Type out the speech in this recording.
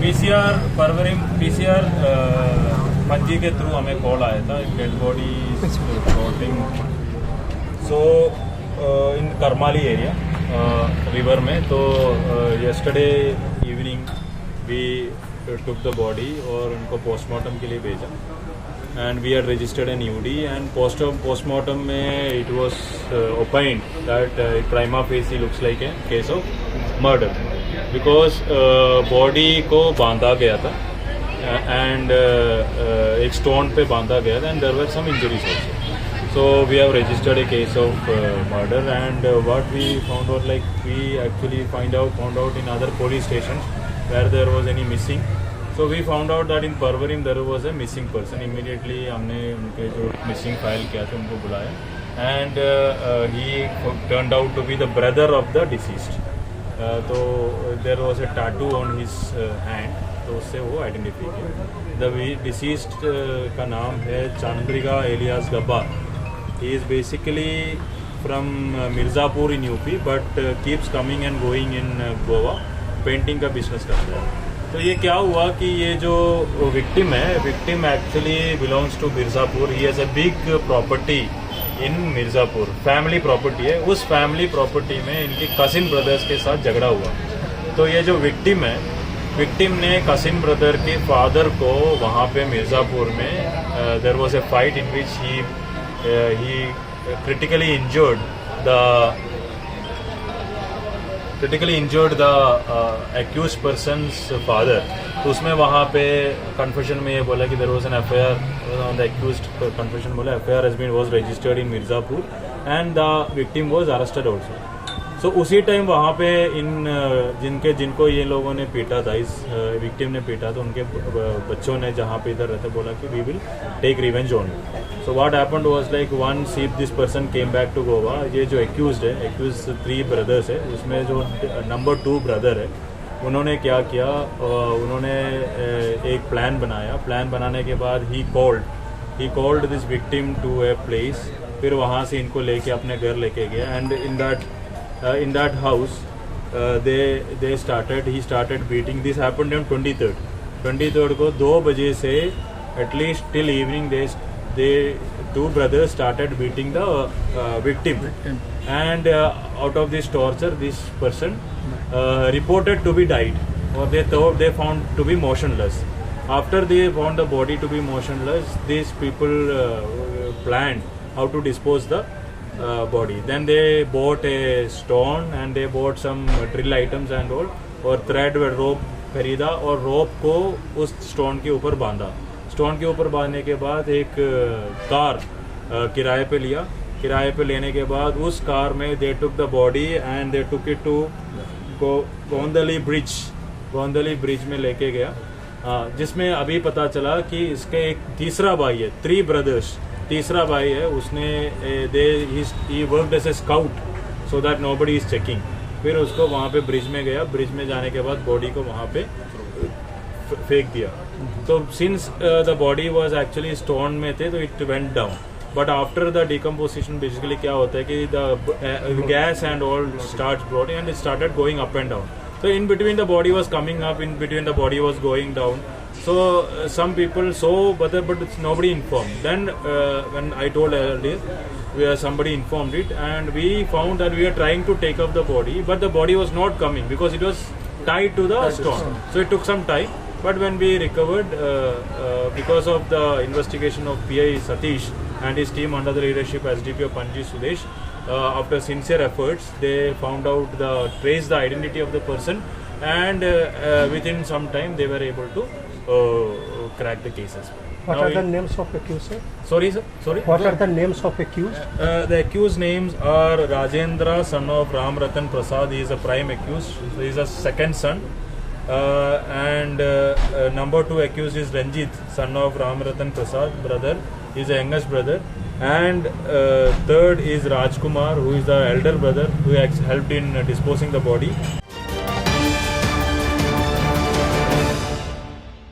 PCR परवरिम PCR मंजी के through हमें call आया था dead body floating so in Karmali area river में। तो yesterday evening we took the body और उनको पोस्टमार्टम के लिए भेजा and we had registered an UD and postmortem में it was opined that prima facie looks like a case of murder because body को बांधा गया था and एक stone पे बांधा गया था and there were some injuries also. So we have registered a case of murder and what we found out like we actually found out in other police stations where there was any missing. So we found out that in Parvarim there was a missing person. Immediately हमने उनके जो missing file किया था उनको बुलाया and he turned out to be the brother of the deceased. तो there was a tattoo on his hand, तो उससे वो identify किया. The deceased का नाम है चांद्रिका alias Gabbar. He is basically from Mirzapur in UP but keeps coming and going in Goa. Painting का business करता है. तो ये क्या हुआ कि ये जो विक्टिम है, victim actually belongs to Mirzapur. He has a big property in Mirzapur, family property है. उस फैमिली प्रॉपर्टी में इनके कजिन ब्रदर्स के साथ झगड़ा हुआ. तो ये जो विक्टिम है, विक्टिम ने कजिन ब्रदर के फादर को वहाँ पे मिर्ज़ापुर में there was a fight in which he critically injured the accused person's father. तो उसमें वहाँ पे कन्फेशन में ये बोला कि there was an FIR on the accused. Confession बोला FIR has been was registered in Mirzapur and the victim was arrested also. So उसी टाइम वहाँ पे इन जिनको ये लोगों ने पीटा था, इस विक्टिम ने पीटा, तो उनके बच्चों ने जहाँ पे इधर रहते बोला कि we will take revenge on. So what happened was like once if this person came back to Goa. ये जो एक्यूज्ड है, एक्यूज 3 ब्रदर्स है, उसमें जो नंबर 2 ब्रदर है, उन्होंने क्या किया, उन्होंने एक प्लान बनाया. प्लान बनाने के बाद he called this victim to a place. फिर वहाँ से इनको लेके अपने घर लेके गया and in that house he started beating. This happened on 23rd को 2 बजे से at least till evening they 2 brothers started beating the victim and out of this torture this person reported to be died or they found to be motionless. After they found the body to be motionless, these people planned how to dispose the body. Then they bought a stone and they bought some drill items and all और thread व rope खरीदा और rope को उस stone के ऊपर बांधा. stone के ऊपर बांधने के बाद एक कार किराए पे लिया. किराए पे लेने के बाद उस कार में they took the body and they took it to गोंदली ब्रिज में लेके गया. जिसमें अभी पता चला कि इसके एक तीसरा भाई है, 3 brothers. तीसरा भाई है, उसने he worked as a scout so that nobody is checking. फिर उसको वहाँ पे ब्रिज में गया. ब्रिज में जाने के बाद बॉडी को वहाँ पे फेंक दिया. तो since the body was actually stone में थे तो it went down. But after the decomposition basically क्या होता है कि the gas and all start body and it started going up and down. So in between the body was coming up, in between the body was going down. So some people saw, but nobody informed. Then when I told earlier, somebody informed it, and we found that we were trying to take up the body, but the body was not coming because it was tied to the stone. So it took some time. But when we recovered, because of the investigation of PI Satish and his team under the leadership SDPO Panji Sudesh, after sincere efforts, they found out traced the identity of the person, and within some time they were able to crack the cases. What are the names of accused, sir? Sorry, sir. Sorry. What are the names of accused? The accused names are Rajendra, son of Ram Ratan Prasad. He is a prime accused. He is a second son. And number 2 accused is Ranjit, son of Ram Ratan Prasad, brother. He is the youngest brother. And third is Rajkumar, who is the elder brother who helped in disposing the body.